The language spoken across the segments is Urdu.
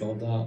14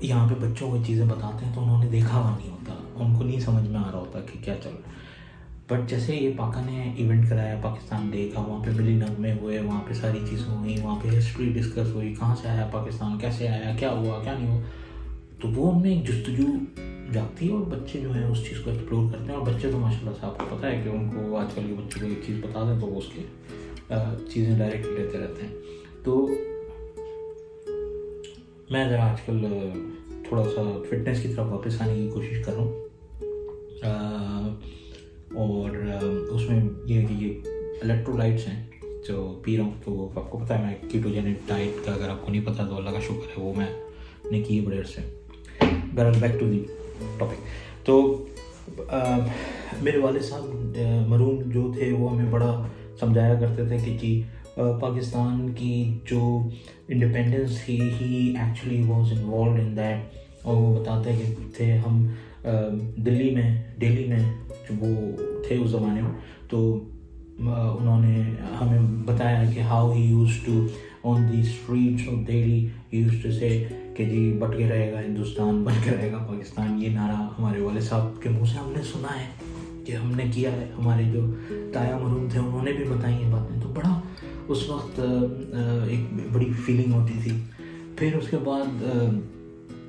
یہاں پہ بچوں کو چیزیں بتاتے ہیں تو انہوں نے دیکھا ہوا نہیں ہوتا, ان کو نہیں سمجھ میں آ رہا ہوتا کہ کیا چل رہا ہے. بٹ جیسے یہ پاکا نے ایونٹ کرایا پاکستان ڈے کا, وہاں پہ ملی نغمے ہوئے, وہاں پہ ساری چیزیں ہوئیں, وہاں پہ ہسٹری ڈسکس ہوئی, کہاں سے آیا پاکستان, کیسے آیا, کیا ہوا کیا نہیں ہوا, تو وہ ہم نے ایک جستجو جاگتی ہے اور بچے جو ہیں اس چیز کو ایکسپلور کرتے ہیں. اور بچے تو ماشاء اللہ سے آپ کو پتہ ہے کہ ان کو آج کل کے بچوں کو ایک چیز بتا دیں تو وہ اس کے چیزیں ڈائریکٹ لیتے رہتے ہیں. تو میں ذرا آج کل تھوڑا سا فٹنس کی طرف واپس آنے کی کوشش کر رہا ہوں, اور اس میں یہ ہے کہ یہ الیکٹرولائٹس ہیں جو پی رہا ہوں. تو آپ کو پتہ ہے میں کیٹوجینک ڈائٹ کا, اگر آپ کو نہیں پتہ تو اللہ کا شکر ہے وہ میں نے کی بڑے عرصے. بہرحال بیک ٹو دی ٹاپک. تو میرے والد صاحب مرحوم جو تھے وہ ہمیں بڑا سمجھایا کرتے تھے کہ جی پاکستان کی جو انڈیپینڈنس تھی he actually was involved in that. اور وہ بتاتے کہ تھے ہم دلی میں جو وہ تھے اس زمانے میں, تو انہوں نے ہمیں بتایا کہ how he use to on the streets of Delhi used to say کہ جی بٹ کے رہے گا ہندوستان, بن کے رہے گا پاکستان. یہ نعرہ ہمارے والد صاحب کے منہ سے ہم نے سنا ہے کہ ہم نے کیا ہے. ہمارے جو تایا مرحوم تھے انہوں نے بھی بتائی ہیں باتیں. تو بڑا اس وقت ایک بڑی فیلنگ ہوتی تھی. پھر اس کے بعد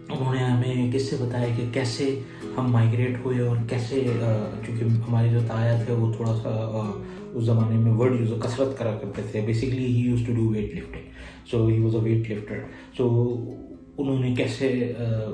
انہوں نے ہمیں کس سے بتایا کہ کیسے ہم مائگریٹ ہوئے اور کیسے, چونکہ ہمارے جو تایا تھے وہ تھوڑا سا اس زمانے میں ورڈ یوز کثرت کرا کرتے تھے. Basically he use to do weight lifting, so he was a weight lifter. So انہوں نے کیسے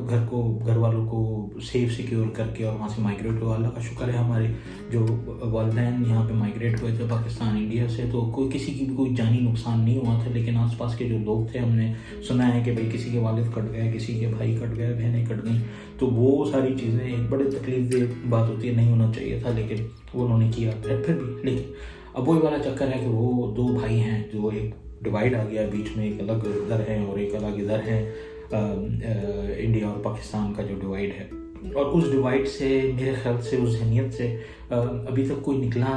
گھر والوں کو سیف سیکیور کر کے اور وہاں سے مائگریٹ ہوا. اللہ کا شکر ہے ہمارے جو والدین یہاں پہ مائگریٹ ہوئے تھے پاکستان انڈیا سے, تو کسی کی بھی کوئی جانی نقصان نہیں ہوا تھا. لیکن آس پاس کے جو لوگ تھے ہم نے سنا ہے کہ بھئی کسی کے والد کٹ گئے, کسی کے بھائی کٹ گئے, بہنیں کٹ گئیں. تو وہ ساری چیزیں ایک بڑے تکلیف دہ بات ہوتی ہے, نہیں ہونا چاہیے تھا لیکن وہ انہوں نے کیا. پھر بھی لیکن اب وہی والا چکر ہے کہ وہ دو بھائی ہیں جو ایک ڈیوائڈ آ گیا بیچ میں, ایک الگ ادھر ہے اور ایک الگ ادھر ہے. انڈیا اور پاکستان کا جو ڈیوائڈ ہے, اور اس ڈیوائڈ سے میرے خیال سے اس ذہنیت سے ابھی تک کوئی نکلا,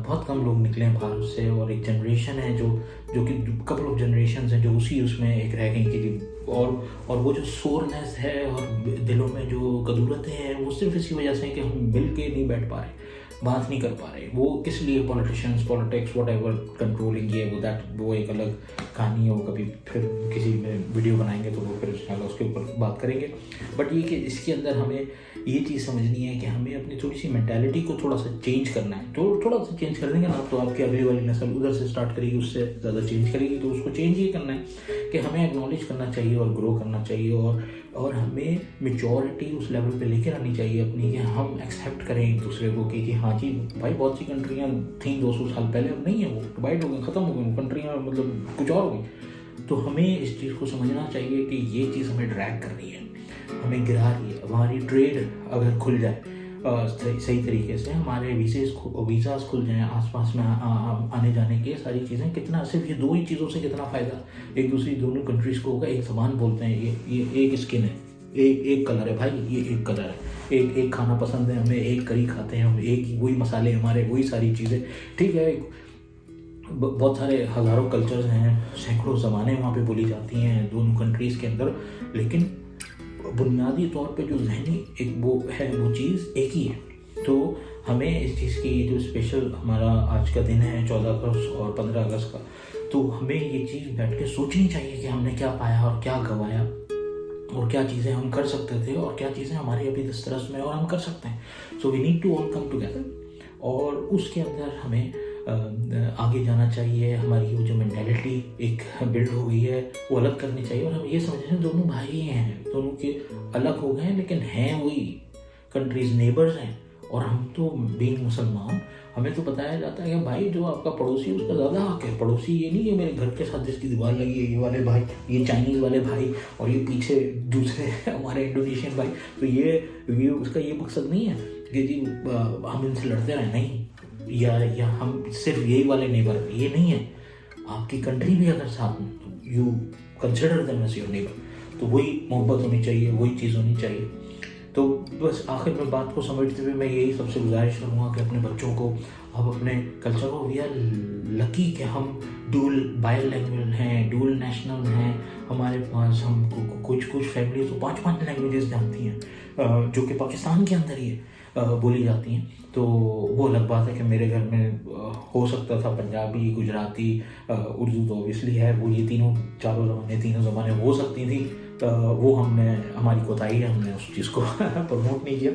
بہت کم لوگ نکلے ہیں باہر سے. اور ایک جنریشن ہے جو کہ کپل آف جنریشنز ہیں جو اس میں ایک رہ گئی کہ اور وہ جو سورنیس ہے اور دلوں میں جو کدورتیں ہیں وہ صرف اسی وجہ سے ہیں کہ ہم مل کے نہیں بیٹھ پا رہے, بات نہیں کر پا رہے. وہ کس لیے politicians, politics, what ever, controlling یہ وہ دیٹ, وہ ایک الگ کہانی ہے. وہ کبھی پھر کسی میں ویڈیو بنائیں گے تو وہ پھر انشاءاللہ اس کے اوپر بات کریں گے. بٹ یہ کہ اس کے اندر ہمیں یہ چیز سمجھنی ہے کہ ہمیں اپنی تھوڑی سی مینٹیلٹی کو تھوڑا سا چینج کرنا ہے. تو تھوڑا سا چینج کر دیں گے نا تو آپ کی اگلی والی نسل ادھر سے اسٹارٹ کرے گی, اس سے زیادہ چینج کرے گی. تو اس کو چینج یہ کرنا ہے کہ ہمیں ایکنالج کرنا چاہیے اور گرو کرنا چاہیے, اور ہمیں میچورٹی اس لیول پہ لے کے آنی چاہیے اپنی, کہ ہم ایکسیپٹ کریں ایک دوسرے کو کہ ہاں جی بھائی بہت سی کنٹریاں تھیں 200 سال پہلے, اب نہیں ہیں, وہ ڈیوائڈ ہو گئی, ختم ہو گئی کنٹریاں, مطلب کچھ اور ہو گئی. تو ہمیں اس چیز کو سمجھنا چاہیے کہ یہ چیز ہمیں ڈریگ کر رہی ہے, ہمیں گرا رہی ہے. ہماری ٹریڈ اگر کھل جائے صحیح طریقے سے, ہمارے ویزاز کھل جائیں آس پاس میں آنے جانے کے, ساری چیزیں, کتنا صرف یہ دو ہی چیزوں سے کتنا فائدہ ایک دوسری دونوں کنٹریز کو ہوگا. ایک زبان بولتے ہیں, یہ ایک اسکن ہے, ایک کلر ہے بھائی, یہ ایک کلر ہے, ایک کھانا پسند ہے ہمیں, ایک کری کھاتے ہیں ہم, ایک وہی مسالے ہمارے, وہی ساری چیزیں. ٹھیک ہے, بہت سارے ہزاروں کلچرز ہیں, سینکڑوں زبانیں وہاں پہ بولی جاتی ہیں دونوں کنٹریز کے اندر, لیکن بنیادی طور پہ جو ذہنی ایک وہ ہے وہ چیز ایک ہی ہے. تو ہمیں اس چیز کی جو اسپیشل ہمارا آج کا دن ہے 14 اگست اور 15 اگست کا, تو ہمیں یہ چیز بیٹھ کے سوچنی چاہیے کہ ہم نے کیا پایا اور کیا گنوایا, اور کیا چیزیں ہم کر سکتے تھے اور کیا چیزیں ہماری ابھی دسترس میں اور ہم کر سکتے ہیں. So we need to all come together, اور اس کے اندر ہمیں آگے جانا چاہیے. ہماری وہ جو مینٹیلٹی ایک بلڈ ہو گئی ہے وہ الگ کرنی چاہیے, اور ہم یہ سمجھیں دونوں بھائی ہیں, دونوں کے الگ ہو گئے ہیں لیکن ہیں وہی کنٹریز, نیبرز ہیں. اور ہم تو بینگ مسلمان ہمیں تو بتایا جاتا ہے کہ بھائی جو آپ کا پڑوسی اس کا زیادہ حق ہے. پڑوسی یہ نہیں کہ میرے گھر کے ساتھ جس کی دیوار لگی ہے یہ والے بھائی, یہ چائنیز والے بھائی, اور یہ پیچھے دوسرے ہمارے انڈونیشین بھائی. تو یہ اس کا یہ مقصد نہیں ہے کہ جی ہم ان سے لڑتے رہیں, نہیں, یا ہم صرف یہی والے نیبر, یہ نہیں ہے. آپ کی کنٹری بھی اگر ساتھ میں, تو you consider them as your neighbour. تو وہی محبت ہونی چاہیے, وہی چیز ہونی چاہیے. تو بس آخر میں بات کو سمجھتے ہوئے میں یہی سب سے گزارش کروں گا کہ اپنے بچوں کو آپ اپنے کلچر کو، وی آر لکی کہ ہم ڈول بائل لینگویج ہیں، ڈول نیشنل ہیں ہمارے پاس. ہم کچھ فیملیز تو 5 لینگویجز جانتی ہیں جو کہ پاکستان کے اندر ہی بولی جاتی ہیں. تو وہ الگ بات ہے کہ میرے گھر میں ہو سکتا تھا پنجابی، گجراتی، اردو تو اوبیسلی ہے، وہ یہ تینوں زبانیں ہو سکتی تھیں. وہ ہماری کوتاہی ہے، ہم نے اس چیز کو پروموٹ نہیں کیا.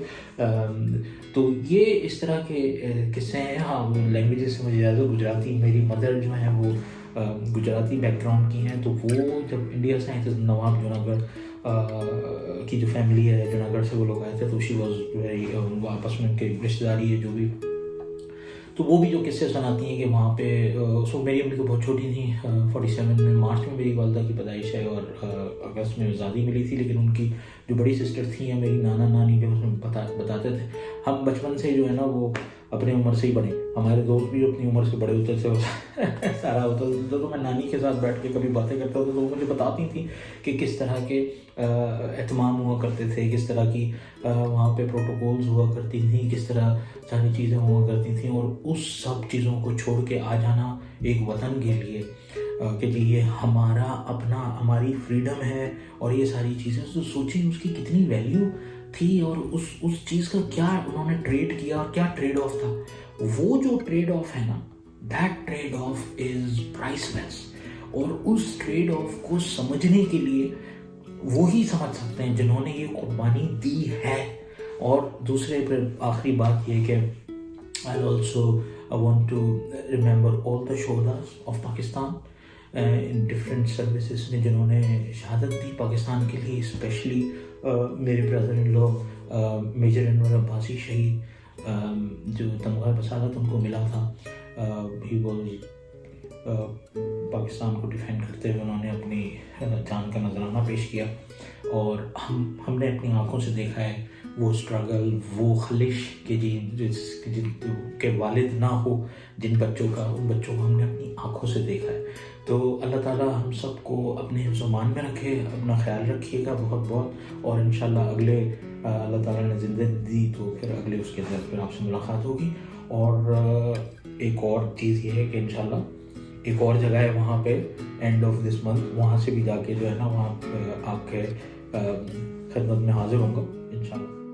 تو یہ اس طرح کے قصے ہیں. ہاں لینگویجز سے مجھے زیادہ گجراتی، میری مدر جو ہیں وہ گجراتی بیک گراؤنڈ کی ہیں. تو وہ جب انڈیا سے آئے تھے، نواب جونا گڑھ کی جو فیملی ہے، جونا گڑھ سے وہ لوگ آئے تھے، تو شی واز ویری، آپس میں ان کے رشتے داری ہے جو بھی. تو وہ بھی جو قصے سناتی ہیں کہ وہاں پہ سو میری امی تو بہت چھوٹی تھیں، 47 میں مارچ میں میری والدہ کی پیدائش ہے اور اگست میں آزادی ملی تھی. لیکن ان کی جو بڑی سسٹر تھیں یا میری نانا نانی جو اس میں بتاتے تھے، ہم بچپن سے جو ہے نا وہ اپنے عمر سے ہی بڑے، ہمارے دوست بھی اپنی عمر سے بڑے ہوتے تھے سارا ہوتا تھا. تو میں نانی کے ساتھ بیٹھ کے کبھی باتیں کرتا تھا تو وہ مجھے بتاتی تھیں کہ کس طرح کے اہتمام ہوا کرتے تھے، کس طرح کی وہاں پہ پروٹوکولز ہوا کرتی تھیں، کس طرح ساری چیزیں ہوا کرتی تھیں. اور اس سب چیزوں کو چھوڑ کے آ جانا ایک وطن کے لیے کہ جی یہ ہمارا اپنا، ہماری فریڈم ہے اور یہ ساری چیزیں، تو سوچیں اس کی کتنی ویلیو تھی اور اس چیز کا کیا انہوں نے ٹریڈ کیا اور کیا ٹریڈ آف تھا. وہ جو ٹریڈ آف ہے نا، that trade off is priceless. اور اس ٹریڈ آف کو سمجھنے کے لیے وہی سمجھ سکتے ہیں جنہوں نے یہ قربانی دی ہے. اور دوسرے پھر آخری بات یہ کہ I also want to remember all the شہداء of Pakistan in different services نے جنہوں نے شہادت دی پاکستان کے لیے. اسپیشلی میرے برادر ان لو میجر انور عباسی شہید، جو تمغہ بصارت ان کو ملا تھا. ہی واز پاکستان کو ڈیفینڈ کرتے ہوئے انہوں نے اپنی جان کا نذرانہ پیش کیا. اور ہم نے اپنی آنکھوں سے دیکھا ہے وہ اسٹرگل، وہ خلش کہ جن کے والد نہ ہو جن بچوں کا، ان بچوں کو ہم نے اپنی آنکھوں سے دیکھا ہے. تو اللہ تعالیٰ ہم سب کو اپنے حفظ و امان میں رکھے. اپنا خیال رکھیے گا بہت بہت. اور انشاءاللہ اگلے اللہ تعالیٰ نے زندگی دی تو پھر اگلے اس کے اندر پھر آپ سے ملاقات ہوگی. اور ایک اور چیز یہ ہے کہ انشاءاللہ ایک اور جگہ ہے وہاں پہ اینڈ آف دس منتھ، وہاں سے بھی جا کے جو ہے نا وہاں آپ کے خدمت میں حاضر ہوں گا انشاءاللہ.